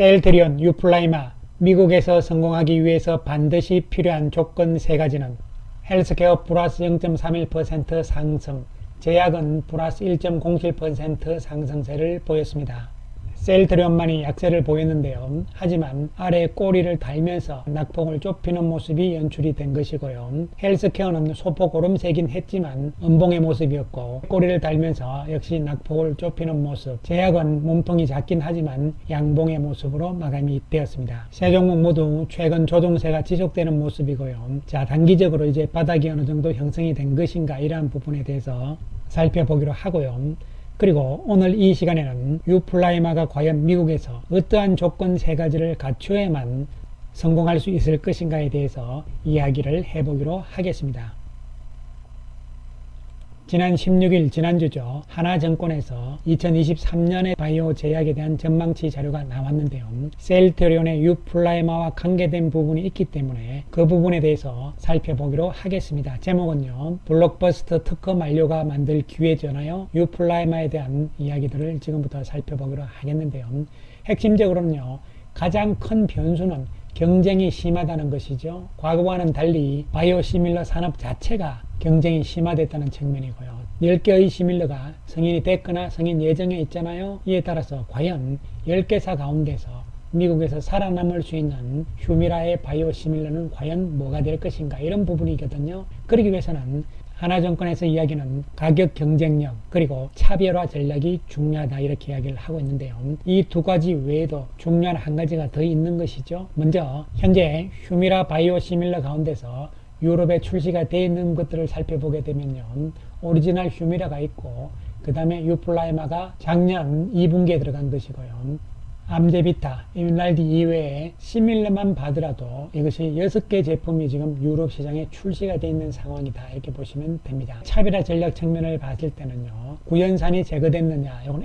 셀트리온, 유플라이마, 미국에서 성공하기 위해서 반드시 필요한 조건 3가지는 헬스케어 플러스 0.31% 상승, 제약은 플러스 1.07% 상승세를 보였습니다. 셀트리온만이 약세를 보였는데요. 하지만 아래 꼬리를 달면서 낙폭을 좁히는 모습이 연출이 된 것이고요. 헬스케어는 소폭 오름세긴 했지만 음봉의 모습이었고, 꼬리를 달면서 역시 낙폭을 좁히는 모습, 제약은 몸통이 작긴 하지만 양봉의 모습으로 마감이 되었습니다. 세 종목 모두 최근 조정세가 지속되는 모습이고요. 자, 단기적으로 이제 바닥이 어느 정도 형성이 된 것인가, 이러한 부분에 대해서 살펴보기로 하고요. 그리고 오늘 이 시간에는 유플라이마가 과연 미국에서 어떠한 조건 3가지를 갖추어야만 성공할 수 있을 것인가에 대해서 이야기를 해보기로 하겠습니다. 지난 16일 지난주죠. 하나증권에서 2023년의 바이오 제약에 대한 전망치 자료가 나왔는데요. 셀트리온의 유플라이마와 관계된 부분이 있기 때문에 그 부분에 대해서 살펴보기로 하겠습니다. 제목은요, 블록버스터 특허 만료가 만들 기회잖아요. 유플라이마에 대한 이야기들을 지금부터 살펴보기로 하겠는데요. 핵심적으로는요, 가장 큰 변수는 경쟁이 심하다는 것이죠. 과거와는 달리 바이오시밀러 산업 자체가 경쟁이 심화됐다는 측면이고요. 10개의 시밀러가 승인이 됐거나 승인 예정에 있잖아요. 이에 따라서 과연 10개사 가운데서 미국에서 살아남을 수 있는 휴미라의 바이오시밀러는 과연 뭐가 될 것인가, 이런 부분이거든요. 그러기 위해서는 하나증권에서 이야기는 가격 경쟁력 그리고 차별화 전략이 중요하다, 이렇게 이야기를 하고 있는데요. 이 2가지 외에도 중요한 한 가지가 더 있는 것이죠. 먼저 현재 휴미라 바이오시밀러 가운데서 유럽에 출시가 되어 있는 것들을 살펴보게 되면요, 오리지널 휴미라가 있고, 그 다음에 유플라이마가 작년 2분기에 들어간 것이고요. 암제비타, 이뮤날디 이외에 시밀러만 봐더라도 이것이 6개 제품이 지금 유럽 시장에 출시가 되어 있는 상황이다, 이렇게 보시면 됩니다. 차별화 전략 측면을 봤을 때는요, 구연산이 제거됐느냐, 이건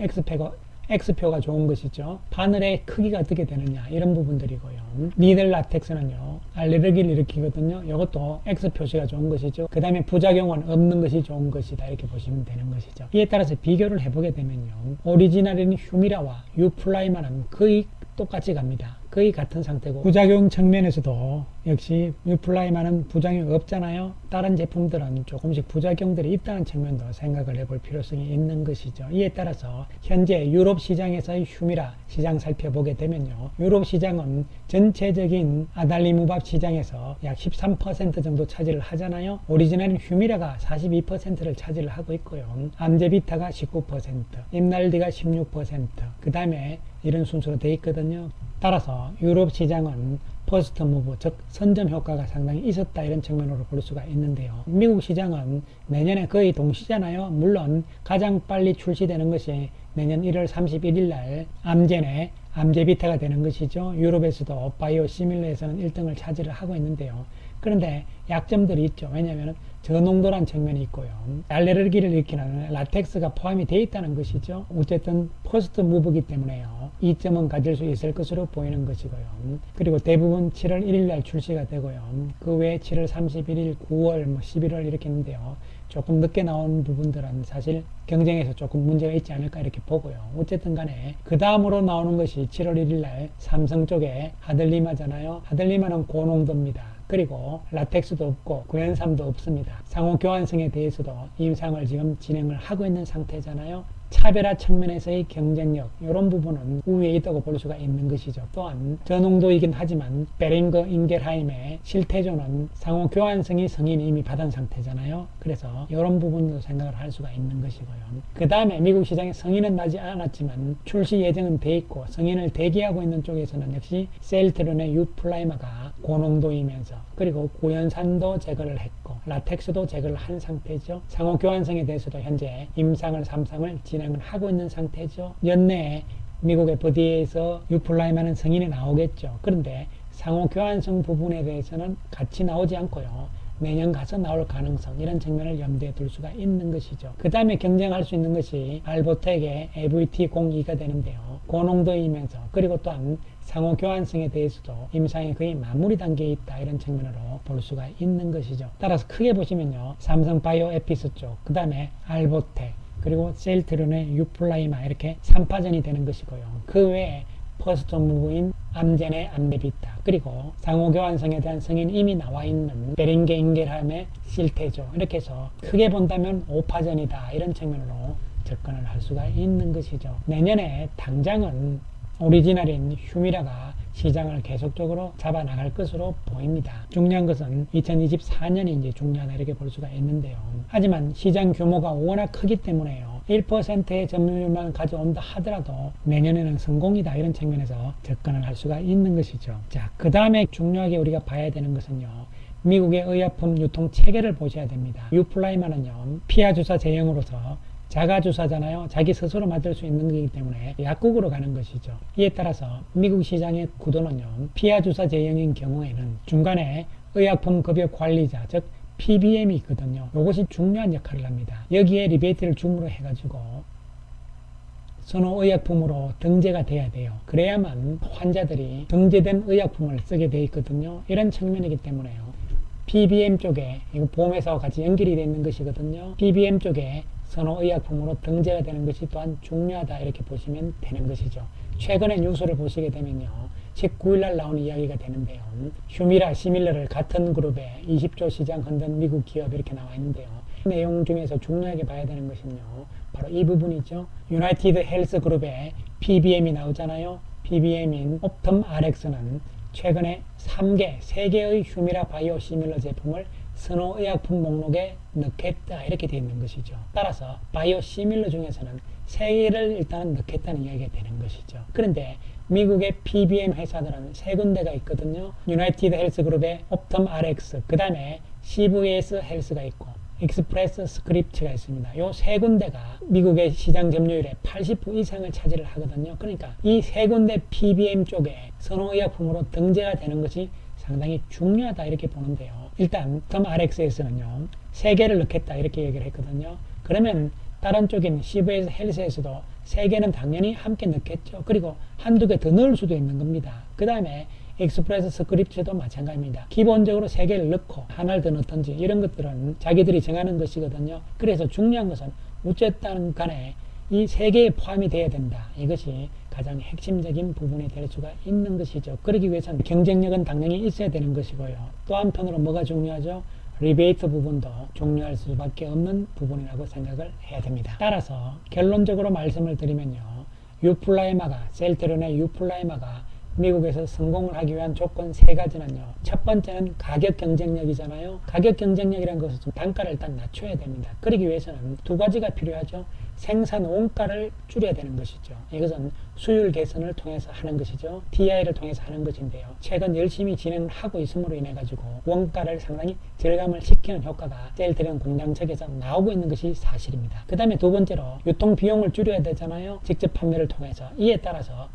X표가 좋은 것이죠. 바늘의 크기가 어떻게 되느냐, 이런 부분들이고요. 니들 라텍스는요, 알레르기를 일으키거든요. 이것도 X 표시가 좋은 것이죠. 그 다음에 부작용은 없는 것이 좋은 것이다, 이렇게 보시면 되는 것이죠. 이에 따라서 비교를 해보게 되면요, 오리지널인 휴미라와 유플라이마는 거의 똑같이 갑니다. 거의 같은 상태고, 부작용 측면에서도 역시 유플라이마는 부작용이 없잖아요. 다른 제품들은 조금씩 부작용들이 있다는 측면도 생각을 해볼 필요성이 있는 것이죠. 이에 따라서 현재 유럽 시장에서의 휴미라 시장 살펴보게 되면요, 유럽 시장은 전체적인 아달리무밥 시장에서 약 13% 정도 차지를 하잖아요. 오리지널 휴미라가 42%를 차지를 하고 있고요. 암제비타가 19%, 임날디가 16%, 그 다음에 이런 순서로 되어 있거든요. 따라서 유럽 시장은 퍼스트 무브, 즉 선점 효과가 상당히 있었다, 이런 측면으로 볼 수가 있는데요. 미국 시장은 내년에 거의 동시잖아요. 물론 가장 빨리 출시되는 것이 내년 1월 31일 날 암젠의 암제비타가 되는 것이죠. 유럽에서도 바이오시밀러에서는 1등을 차지를 하고 있는데요. 그런데 약점들이 있죠. 왜냐하면 저농도란 측면이 있고요. 알레르기를 일으키는 라텍스가 포함이 되어 있다는 것이죠. 어쨌든 퍼스트 무브이기 때문에요, 이점은 가질 수 있을 것으로 보이는 것이고요. 그리고 대부분 7월 1일 날 출시가 되고요. 그 외에 7월 31일, 9월, 11월 이렇게 있는데요. 조금 늦게 나온 부분들은 사실 경쟁에서 조금 문제가 있지 않을까, 이렇게 보고요. 어쨌든 간에 그 다음으로 나오는 것이 7월 1일 날 삼성 쪽에 하들리마잖아요. 하들리마는 고농도입니다. 그리고 라텍스도 없고 구연삼도 없습니다. 상호 교환성에 대해서도 임상을 지금 진행을 하고 있는 상태잖아요. 차별화 측면에서의 경쟁력, 이런 부분은 우위에 있다고 볼 수가 있는 것이죠. 또한 저농도이긴 하지만 베링거 인겔하임의 실태조는 상호 교환성이 승인이 이미 받은 상태잖아요. 그래서 이런 부분도 생각을 할 수가 있는 것이고요. 그 다음에 미국 시장에 승인은 나지 않았지만 출시 예정은 돼 있고 승인을 대기하고 있는 쪽에서는 역시 셀트리온의 유플라이마가 고농도이면서, 그리고 구연산도 제거를 했고 라텍스도 제거를 한 상태죠. 상호 교환성에 대해서도 현재 임상을 3상을 진행을 하고 있는 상태죠. 연내에 미국 FDA에서 유플라이마는 승인이 나오겠죠. 그런데 상호 교환성 부분에 대해서는 같이 나오지 않고요, 내년 가서 나올 가능성, 이런 측면을 염두에 둘 수가 있는 것이죠. 그 다음에 경쟁할 수 있는 것이 알보텍의 AVT02가 되는데요. 고농도이면서, 그리고 또한 상호 교환성에 대해서도 임상이 거의 마무리 단계에 있다, 이런 측면으로 볼 수가 있는 것이죠. 따라서 크게 보시면요, 삼성 바이오 에피스 쪽, 그 다음에 알보텍, 그리고 셀트리온의 유플라이마, 이렇게 3파전이 되는 것이고요. 그 외에 퍼스트 무브인 암젠의 암데비타, 그리고 상호교환성에 대한 성인 이미 나와 있는 베링게 잉겔함의 실테조, 이렇게 해서 크게 본다면 5파전이다 이런 측면으로 접근을 할 수가 있는 것이죠. 내년에 당장은 오리지널인 휴미라가 시장을 계속적으로 잡아나갈 것으로 보입니다. 중요한 것은 2024년이 이제 중요하다 이렇게 볼 수가 있는데요. 하지만 시장 규모가 워낙 크기 때문에요. 1%의 점유율만 가져온다 하더라도 내년에는 성공이다 이런 측면에서 접근을 할 수가 있는 것이죠. 자, 그 다음에 중요하게 우리가 봐야 되는 것은요. 미국의 의약품 유통 체계를 보셔야 됩니다. 유플라이마는요. 피하 주사 제형으로서 자가 주사잖아요. 자기 스스로 맞을 수 있는 거기 때문에 약국으로 가는 것이죠. 이에 따라서 미국 시장의 구도는요. 피하 주사 제형인 경우에는 중간에 의약품 급여 관리자, 즉 PBM이 있거든요. 이것이 중요한 역할을 합니다. 여기에 리베이트를 줌으로 해가지고 선호의약품으로 등재가 돼야 돼요. 그래야만 환자들이 등재된 의약품을 쓰게 돼 있거든요. 이런 측면이기 때문에요. PBM 쪽에, 이거 보험회사와 같이 연결이 되어 있는 것이거든요. PBM 쪽에 선호의약품으로 등재가 되는 것이 또한 중요하다 이렇게 보시면 되는 것이죠. 최근에 뉴스를 보시게 되면요. 19일날 나온 이야기가 되는데요. 휴미라, 시밀러를 같은 그룹에 20조 시장 흔든 미국 기업 이렇게 나와 있는데요. 내용 중에서 중요하게 봐야 되는 것은요. 바로 이 부분이죠. 유나이티드 헬스 그룹에 PBM이 나오잖아요. PBM인 옵텀 RX는 최근에 3개의 휴미라 바이오 시밀러 제품을 선호의약품 목록에 넣겠다 이렇게 되어 있는 것이죠. 따라서 바이오 시밀러 중에서는 3개를 일단은 넣겠다는 이야기가 되는 것이죠. 그런데 미국의 PBM 회사들은 3군데가 있거든요. 유나이티드 헬스 그룹의 옵텀 RX, 그 다음에 CVS 헬스가 있고 익스프레스 스크립트가 있습니다. 이 3군데가 미국의 시장 점유율의 80% 이상을 차지를 하거든요. 그러니까 이 3군데 PBM 쪽에 선호의약품으로 등재가 되는 것이 상당히 중요하다 이렇게 보는데요. 일단 옵텀 RX에서는요. 3개를 넣겠다 이렇게 얘기를 했거든요. 그러면 다른 쪽인 CVS 헬스에서도 3개는 당연히 함께 넣겠죠. 그리고 한두 개 더 넣을 수도 있는 겁니다. 그 다음에 익스프레스 스크립트도 마찬가지입니다. 기본적으로 3개를 넣고 하나를 더 넣든지 이런 것들은 자기들이 정하는 것이거든요. 그래서 중요한 것은 어쨌든 간에 이 3개에 포함이 돼야 된다. 이것이 가장 핵심적인 부분이 될 수가 있는 것이죠. 그러기 위해서는 경쟁력은 당연히 있어야 되는 것이고요. 또 한편으로 뭐가 중요하죠? 리베이트 부분도 중요할 수밖에 없는 부분이라고 생각을 해야 됩니다. 따라서 결론적으로 말씀을 드리면요. 유플라이마가, 셀트리온의 유플라이마가 미국에서 성공을 하기 위한 조건 3가지는요. 첫 번째는 가격 경쟁력이잖아요. 가격 경쟁력이라는 것은 좀 단가를 일단 낮춰야 됩니다. 그러기 위해서는 2가지가 필요하죠. 생산 원가를 줄여야 되는 것이죠. 이것은 수율 개선을 통해서 하는 것이죠. TI를 통해서 하는 것인데요. 최근 열심히 진행을 하고 있음으로 인해 가지고 원가를 상당히 절감을 시키는 효과가 셀트리온 공장 측에서 나오고 있는 것이 사실입니다. 그 다음에 2번째로 유통 비용을 줄여야 되잖아요. 직접 판매를 통해서. 이에 따라서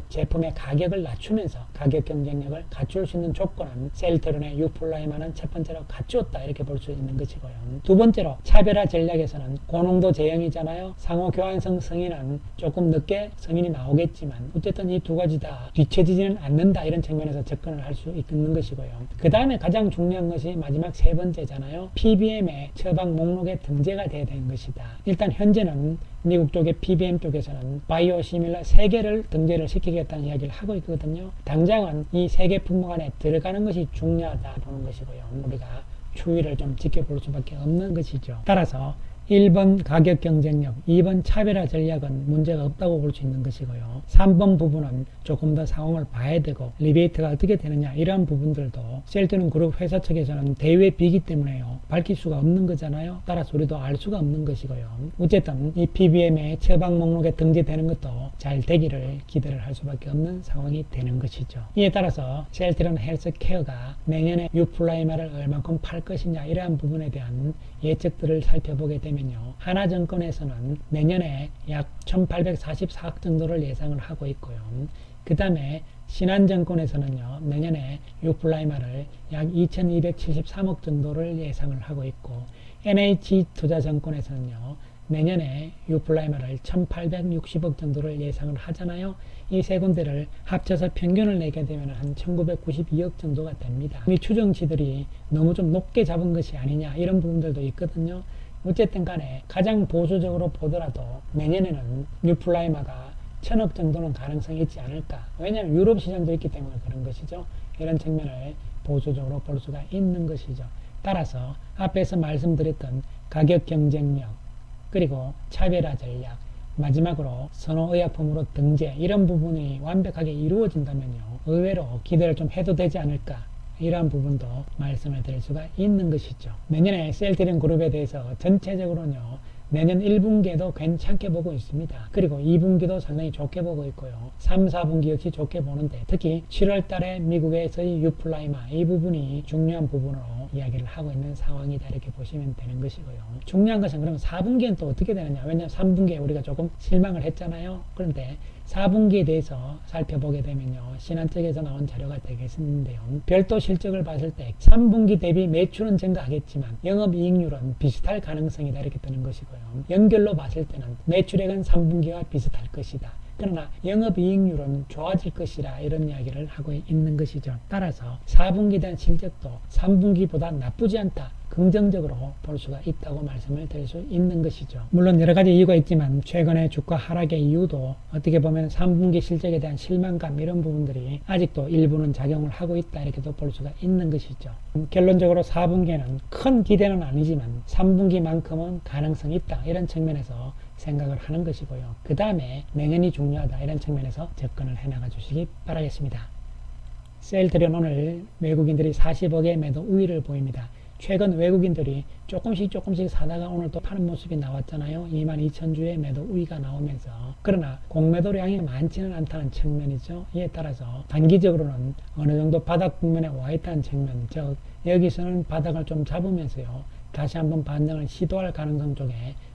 제품의 가격을 낮추면서 가격 경쟁력을 갖출 수 있는 조건은 셀트리온의 유플라이마는 첫 번째로 갖추었다 이렇게 볼 수 있는 것이고요. 2번째로 차별화 전략에서는 고농도 제형이잖아요. 상호 교환성 성인은 조금 늦게 성인이 나오겠지만 어쨌든 이 2가지 다 뒤처지지는 않는다 이런 측면에서 접근을 할 수 있는 것이고요. 그 다음에 가장 중요한 것이 마지막 3번째잖아요. PBM의 처방 목록에 등재가 돼야 되는 것이다. 일단 현재는 미국 쪽의 PBM 쪽에서는 바이오 시밀러 3개를 등재를 시키겠다는 이야기를 하고 있거든요. 당장은 이 3개 품목 안에 들어가는 것이 중요하다 보는 것이고요. 우리가 추이를 좀 지켜볼 수밖에 없는 것이죠. 따라서 1번 가격 경쟁력, 2번 차별화 전략은 문제가 없다고 볼 수 있는 것이고요. 3번 부분은 조금 더 상황을 봐야 되고 리베이트가 어떻게 되느냐 이러한 부분들도 셀트리온 그룹 회사 측에서는 대외 비기 때문에요. 밝힐 수가 없는 거잖아요. 따라서 우리도 알 수가 없는 것이고요. 어쨌든 이 PBM의 처방 목록에 등재되는 것도 잘 되기를 기대를 할 수밖에 없는 상황이 되는 것이죠. 이에 따라서 셀트리온 헬스케어가 내년에 유플라이마를 얼만큼 팔 것이냐 이러한 부분에 대한 예측들을 살펴보게 되면 하나증권에서는 내년에 약 1844억 정도를 예상을 하고 있고요. 그 다음에 신한증권에서는요. 내년에 유플라이마를 약 2273억 정도를 예상을 하고 있고 NH투자증권에서는요. 내년에 유플라이마를 1860억 정도를 예상을 하잖아요. 이 3군데를 합쳐서 평균을 내게 되면 한 1992억 정도가 됩니다. 이 추정치들이 너무 좀 높게 잡은 것이 아니냐 이런 부분들도 있거든요. 어쨌든 간에 가장 보수적으로 보더라도 내년에는 유플라이마가 천억 정도는 가능성이 있지 않을까. 왜냐하면 유럽 시장도 있기 때문에 그런 것이죠. 이런 측면을 보수적으로 볼 수가 있는 것이죠. 따라서 앞에서 말씀드렸던 가격 경쟁력, 그리고 차별화 전략, 마지막으로 선호의약품으로 등재, 이런 부분이 완벽하게 이루어진다면요, 의외로 기대를 좀 해도 되지 않을까, 이러한 부분도 말씀을 드릴 수가 있는 것이죠. 내년에 셀트리온 그룹에 대해서 전체적으로는요, 내년 1분기에도 괜찮게 보고 있습니다. 그리고 2분기도 상당히 좋게 보고 있고요. 3, 4분기 역시 좋게 보는데, 특히 7월 달에 미국에서의 유플라이마, 이 부분이 중요한 부분으로 이야기를 하고 있는 상황이다, 이렇게 보시면 되는 것이고요. 중요한 것은 그러면 4분기엔 또 어떻게 되느냐. 왜냐하면 3분기에 우리가 조금 실망을 했잖아요. 그런데 4분기에 대해서 살펴보게 되면요, 신한 측에서 나온 자료가 되겠는데요, 별도 실적을 봤을 때 3분기 대비 매출은 증가하겠지만 영업이익률은 비슷할 가능성이다, 이렇게 뜨는 것이고요. 연결로 봤을 때는 매출액은 3분기와 비슷할 것이다, 그러나 영업이익률은 좋아질 것이라, 이런 이야기를 하고 있는 것이죠. 따라서 4분기에 대한 실적도 3분기보다 나쁘지 않다, 긍정적으로 볼 수가 있다고 말씀을 드릴 수 있는 것이죠. 물론 여러 가지 이유가 있지만 최근에 주가 하락의 이유도 어떻게 보면 3분기 실적에 대한 실망감, 이런 부분들이 아직도 일부는 작용을 하고 있다, 이렇게도 볼 수가 있는 것이죠. 결론적으로 4분기에는 큰 기대는 아니지만 3분기만큼은 가능성이 있다, 이런 측면에서 생각을 하는 것이고요. 그 다음에 내년이 중요하다, 이런 측면에서 접근을 해나가 주시기 바라겠습니다. 셀트리온 오늘 외국인들이 40억의 매도 우위를 보입니다. 최근 외국인들이 조금씩 사다가 오늘 또 파는 모습이 나왔잖아요. 22,000주의 매도 우위가 나오면서. 그러나 공매도량이 많지는 않다는 측면이죠. 이에 따라서 단기적으로는 어느 정도 바닥 국면에 와 있다는 측면, 즉 여기서는 바닥을 좀 잡으면서요, 다시 한번 반등을 시도할 가능성 쪽에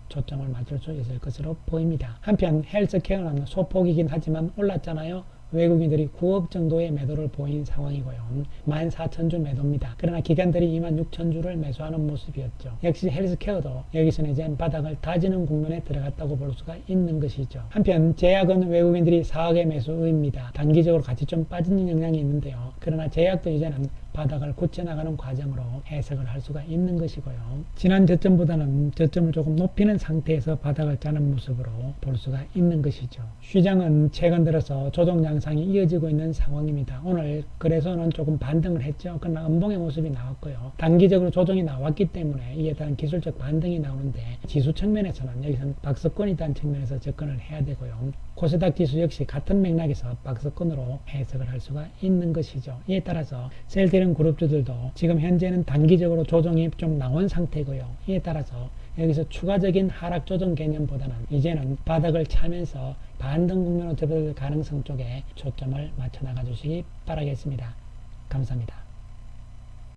초점을 맞출 수 있을 것으로 보입니다. 한편 헬스케어는 소폭이긴 하지만 올랐잖아요. 외국인들이 9억 정도의 매도를 보인 상황이고요. 14,000주 매도입니다. 그러나 기관들이 26,000주를 매수하는 모습이었죠. 역시 헬스케어도 여기서는 이제 바닥을 다지는 국면에 들어갔다고 볼 수가 있는 것이죠. 한편 제약은 외국인들이 4억의 매수입니다. 단기적으로 같이 좀 빠지는 영향이 있는데요. 그러나 제약도 이제는 바닥을 굳혀나가는 과정으로 해석을 할 수가 있는 것이고요. 지난 저점보다는 저점을 조금 높이는 상태에서 바닥을 짜는 모습으로 볼 수가 있는 것이죠. 시장은 최근 들어서 조정 양상이 이어지고 있는 상황입니다. 오늘 그래서는 조금 반등을 했죠. 그러나 음봉의 모습이 나왔고요. 단기적으로 조정이 나왔기 때문에 이에 따른 기술적 반등이 나오는데, 지수 측면에서는 여기서는 박스권이라는 측면에서 접근을 해야 되고요. 코스닥 지수 역시 같은 맥락에서 박스권으로 해석을 할 수가 있는 것이죠. 이에 따라서 셀트리온 그룹주들도 지금 현재는 단기적으로 조정이 좀 나온 상태고요. 이에 따라서 여기서 추가적인 하락 조정 개념보다는 이제는 바닥을 차면서 반등 국면으로 접어들 가능성 쪽에 초점을 맞춰 나가 주시기 바라겠습니다. 감사합니다.